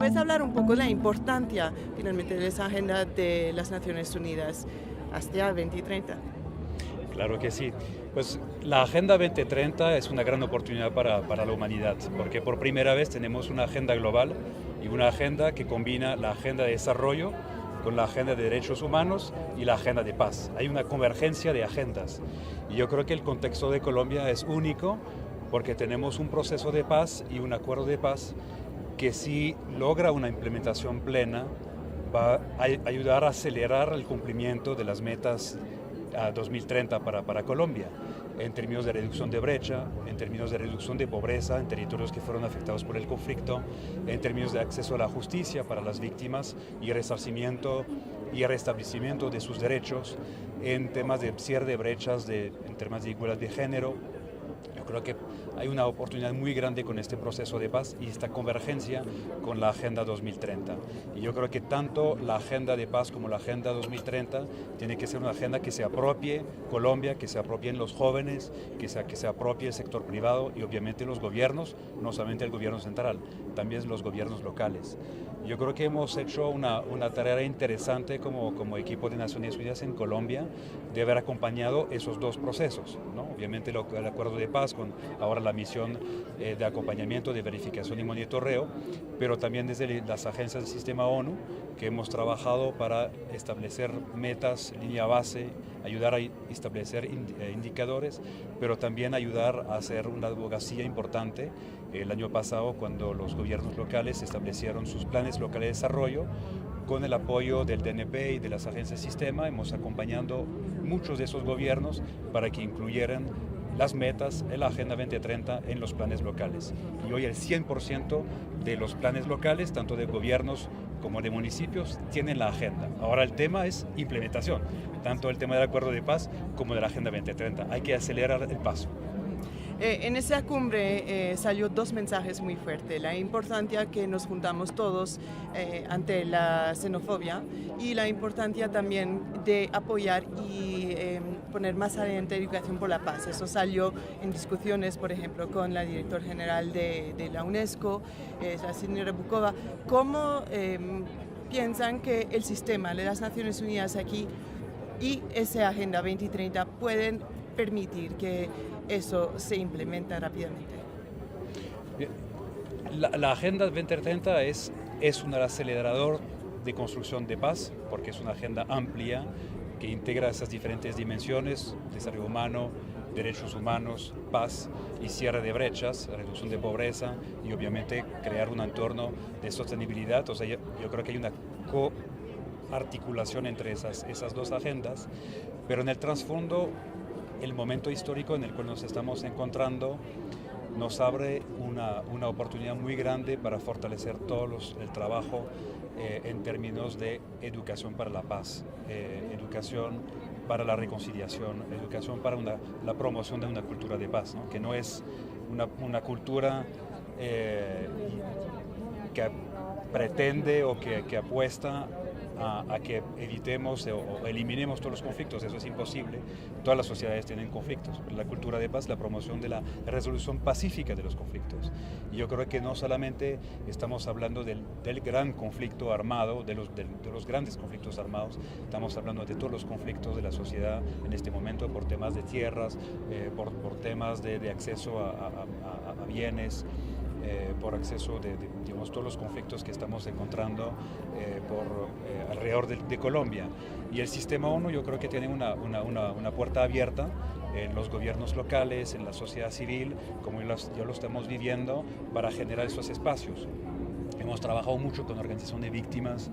puedes hablar un poco de la importancia finalmente de esa agenda de las Naciones Unidas hasta 2030. Claro que sí. Pues la Agenda 2030 es una gran oportunidad para la humanidad, porque por primera vez tenemos una agenda global y una agenda que combina la agenda de desarrollo con la agenda de derechos humanos y la agenda de paz. Hay una convergencia de agendas. Y yo creo que el contexto de Colombia es único porque tenemos un proceso de paz y un acuerdo de paz que si logra una implementación plena va a ayudar a acelerar el cumplimiento de las metas a 2030 para Colombia, en términos de reducción de brecha, en términos de reducción de pobreza en territorios que fueron afectados por el conflicto, en términos de acceso a la justicia para las víctimas y resarcimiento y restablecimiento de sus derechos, en temas de cierre de brechas, en temas de igualdad de género. Yo creo que hay una oportunidad muy grande con este proceso de paz y esta convergencia con la Agenda 2030. Y yo creo que tanto la Agenda de Paz como la Agenda 2030 tiene que ser una agenda que se apropie Colombia, que se apropien los jóvenes, que se apropie el sector privado y obviamente los gobiernos, no solamente el gobierno central, también los gobiernos locales. Yo creo que hemos hecho una tarea interesante como equipo de Naciones Unidas en Colombia de haber acompañado esos dos procesos, ¿no? Obviamente el acuerdo de paz con ahora la misión de acompañamiento, de verificación y monitoreo, pero también desde las agencias del sistema ONU que hemos trabajado para establecer metas, línea base, ayudar a establecer indicadores, pero también ayudar a hacer una abogacía importante. El año pasado, cuando los gobiernos locales establecieron sus planes locales de desarrollo, con el apoyo del DNP y de las agencias de sistema, hemos acompañado muchos de esos gobiernos para que incluyeran las metas en la Agenda 2030 en los planes locales. Y hoy el 100% de los planes locales, tanto de gobiernos como de municipios, tienen la agenda. Ahora el tema es implementación, tanto el tema del acuerdo de paz como de la Agenda 2030. Hay que acelerar el paso. En esa cumbre salió dos mensajes muy fuertes: la importancia que nos juntamos todos ante la xenofobia y la importancia también de apoyar y poner más adelante educación por la paz. Eso salió en discusiones, por ejemplo, con la directora general de la UNESCO, la señora Bukova. ¿Cómo piensan que el sistema de las Naciones Unidas aquí y esa Agenda 2030 pueden permitir que eso se implementa rápidamente? La Agenda 2030 es un acelerador de construcción de paz, porque es una agenda amplia que integra esas diferentes dimensiones: desarrollo humano, derechos humanos, paz y cierre de brechas, reducción de pobreza y obviamente crear un entorno de sostenibilidad. O sea, yo creo que hay una coarticulación entre esas dos agendas, pero en el trasfondo el momento histórico en el cual nos estamos encontrando nos abre una oportunidad muy grande para fortalecer el trabajo en términos de educación para la paz, educación para la reconciliación, educación para la promoción de una cultura de paz, ¿no? Que no es una cultura que pretende o que apuesta a que evitemos o eliminemos todos los conflictos. Eso es imposible. Todas las sociedades tienen conflictos. La cultura de paz, la promoción de la resolución pacífica de los conflictos. Y yo creo que no solamente estamos hablando del gran conflicto armado, de los grandes conflictos armados, estamos hablando de todos los conflictos de la sociedad en este momento, por temas de tierras, por temas de acceso a bienes, por acceso digamos, todos los conflictos que estamos encontrando alrededor de Colombia. Y el sistema ONU yo creo que tiene una puerta abierta en los gobiernos locales, en la sociedad civil, como ya lo estamos viviendo, para generar esos espacios. Hemos trabajado mucho con la organización de víctimas,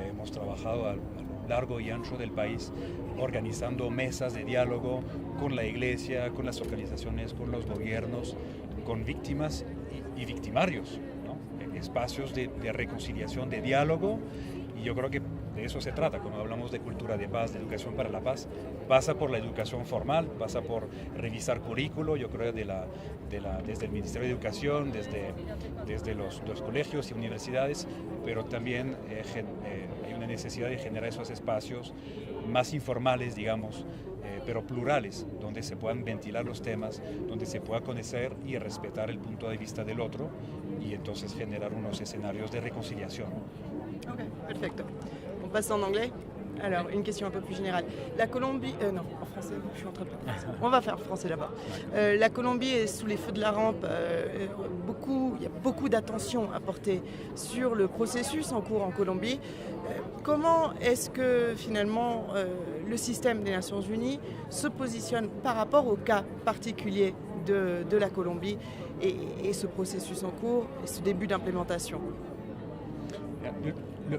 hemos trabajado a lo largo y ancho del país organizando mesas de diálogo con la iglesia, con las organizaciones, con los gobiernos, con víctimas y victimarios, ¿no? Espacios de reconciliación, de diálogo, y yo creo que de eso se trata cuando hablamos de cultura de paz, de educación para la paz. Pasa por la educación formal, pasa por revisar currículo, yo creo desde el Ministerio de Educación, desde los colegios y universidades, pero también hay una necesidad de generar esos espacios más informales, digamos, pero plurales, donde se puedan ventilar los temas, donde se pueda conocer y respetar el punto de vista del otro, y entonces generar unos escenarios de reconciliación. Ok, perfecto. On passe en anglais. Alors, une question un peu plus générale. La Colombie... non, en français, je suis en train de parler. On va faire français là-bas. La Colombie est sous les feux de la rampe. Il y a beaucoup d'attention à porter sur le processus en cours en Colombie. Comment est-ce que finalement le système des Nations Unies se positionne par rapport au cas particulier de la Colombie et ce processus en cours et ce début d'implémentation?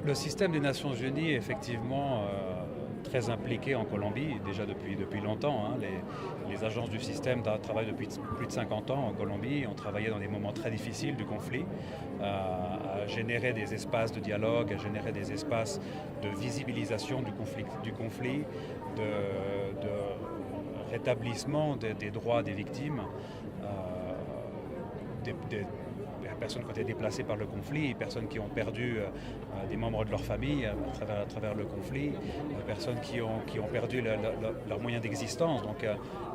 Le système des Nations Unies est effectivement très impliqué en Colombie, déjà depuis longtemps. Hein. Les agences du système travaillent depuis plus de 50 ans en Colombie, ont travaillé dans des moments très difficiles du conflit, à générer des espaces de dialogue, à générer des espaces de visibilisation du conflit, de rétablissement des droits des victimes. Des personnes qui ont été déplacées par le conflit, personnes qui ont perdu des membres de leur famille à travers le conflit, personnes qui ont perdu leurs moyens d'existence, donc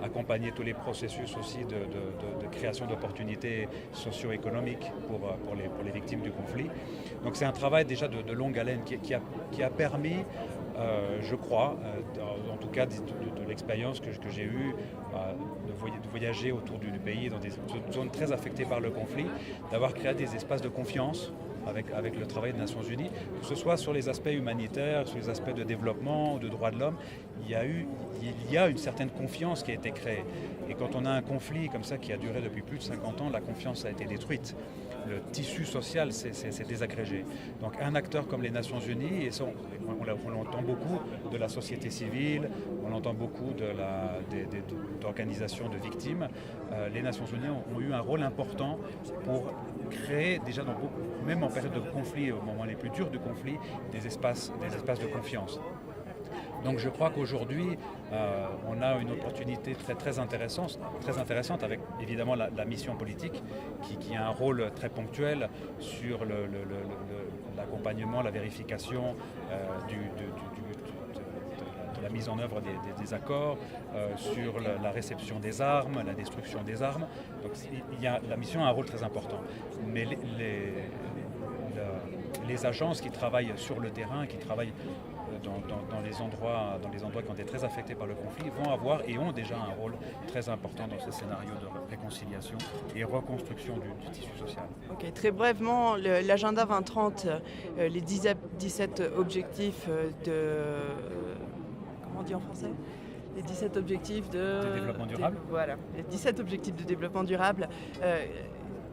accompagner tous les processus aussi de création d'opportunités socio-économiques pour les victimes du conflit. Donc c'est un travail déjà de longue haleine qui a permis, je crois, en tout cas de l'expérience que j'ai eue de voyager autour du pays dans des zones très affectées par le conflit, d'avoir créé des espaces de confiance avec le travail des Nations Unies, que ce soit sur les aspects humanitaires, sur les aspects de développement, de droits de l'homme. Il y a une certaine confiance qui a été créée. Et quand on a un conflit comme ça qui a duré depuis plus de 50 ans, la confiance a été détruite. Le tissu social s'est désagrégé. Donc un acteur comme les Nations Unies, et on l'entend beaucoup de la société civile, on l'entend beaucoup d'organisations de victimes, les Nations Unies ont eu un rôle important pour créer, déjà même en période de conflit, au moment les plus durs du conflit, des espaces de confiance. Donc je crois qu'aujourd'hui, on a une opportunité très intéressante avec évidemment la mission politique qui a un rôle très ponctuel sur l'accompagnement, la vérification de la mise en œuvre des accords, sur la réception des armes, la destruction des armes. Donc la mission a un rôle très important. Mais les agences qui travaillent sur le terrain, qui travaillent dans les endroits qui ont été très affectés par le conflit, vont avoir et ont déjà un rôle très important dans ce scénario de réconciliation et reconstruction du tissu social. Ok, très brièvement, l'agenda 2030, les 17 objectifs comment on dit en français ? Les 17 objectifs de développement durable. Voilà, les 17 objectifs de développement durable.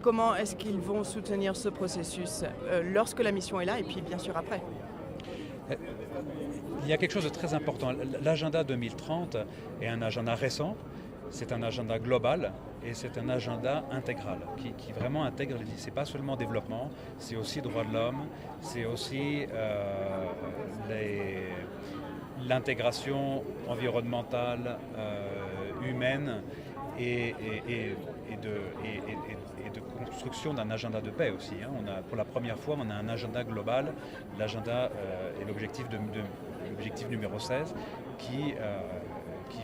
Comment est-ce qu'ils vont soutenir ce processus lorsque la mission est là et puis bien sûr après ? Il y a quelque chose de très important. L'agenda 2030 est un agenda récent, c'est un agenda global et c'est un agenda intégral qui vraiment intègre, c'est pas seulement développement, c'est aussi droits de l'homme, c'est aussi l'intégration environnementale, humaine et de construction d'un agenda de paix aussi. Hein. Pour la première fois, on a un agenda global, l'agenda est l'objectif numéro 16 qui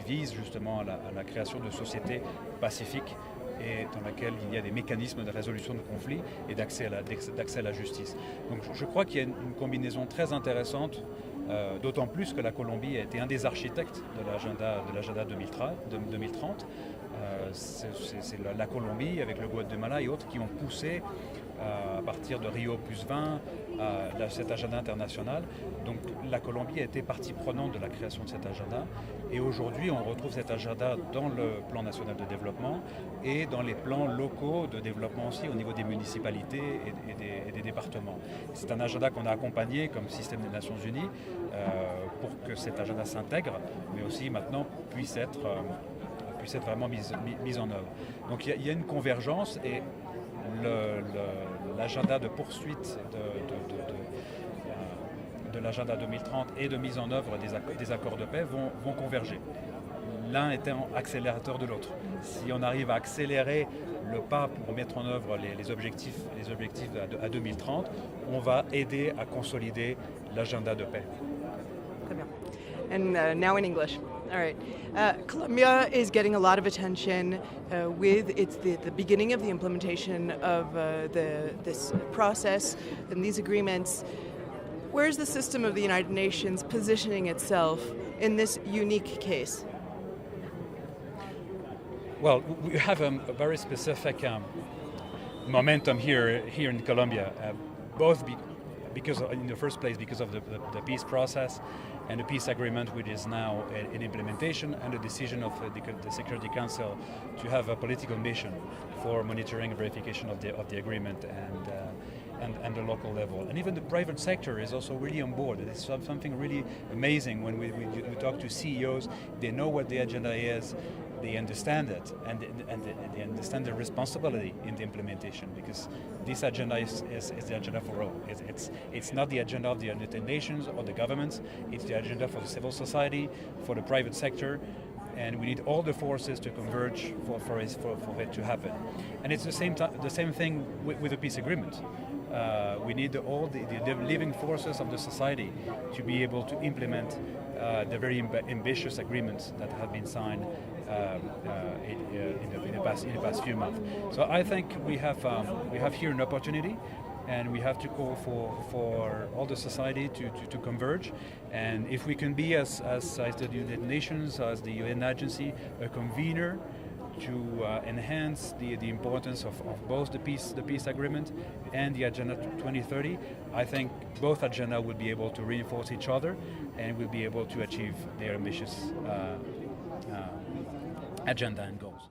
vise justement à la création de sociétés pacifiques et dans laquelle il y a des mécanismes de résolution de conflits et d'accès à la justice. Donc je crois qu'il y a une combinaison très intéressante, d'autant plus que la Colombie a été un des architectes de l'agenda 2030. C'est la Colombie avec le Guatemala et autres qui ont poussé à partir de Rio +20 cet agenda international. Donc la Colombie a été partie prenante de la création de cet agenda et aujourd'hui on retrouve cet agenda dans le plan national de développement et dans les plans locaux de développement aussi au niveau des municipalités et des départements. C'est un agenda qu'on a accompagné comme système des Nations Unies pour que cet agenda s'intègre mais aussi maintenant puisse être vraiment mise en œuvre. Donc il y a une convergence et l'agenda de poursuite de l'agenda 2030 et de mise en œuvre des accords de paix vont converger. L'un étant accélérateur de l'autre. Si on arrive à accélérer le pas pour mettre en œuvre les objectifs à 2030, on va aider à consolider l'agenda de paix. Très bien. And now in English. All right. Colombia is getting a lot of attention with the beginning of the implementation of this process and these agreements. Where's the system of the United Nations positioning itself in this unique case? Well, we have a very specific momentum here in Colombia, because in the first place because of the peace process and the peace agreement, which is now in implementation, and the decision of the Security Council to have a political mission for monitoring and verification of the agreement and the local level. And even the private sector is also really on board. It's something really amazing when we talk to CEOs. They know what the agenda is. They understand it, and they understand the responsibility in the implementation, because this agenda is the agenda for all. It's not the agenda of the United Nations or the governments. It's the agenda for the civil society, for the private sector, and we need all the forces to converge for it to happen. And it's the same thing with the peace agreement. We need all the living forces of the society to be able to implement the very ambitious agreements that have been signed in the past few months. So I think we have here an opportunity, and we have to call for all the society to converge. And if we can be as the United Nations, as the UN agency, a convener to enhance the importance of both the peace agreement and the Agenda 2030, I think both agenda will be able to reinforce each other, and will be able to achieve their ambitious agenda and goals.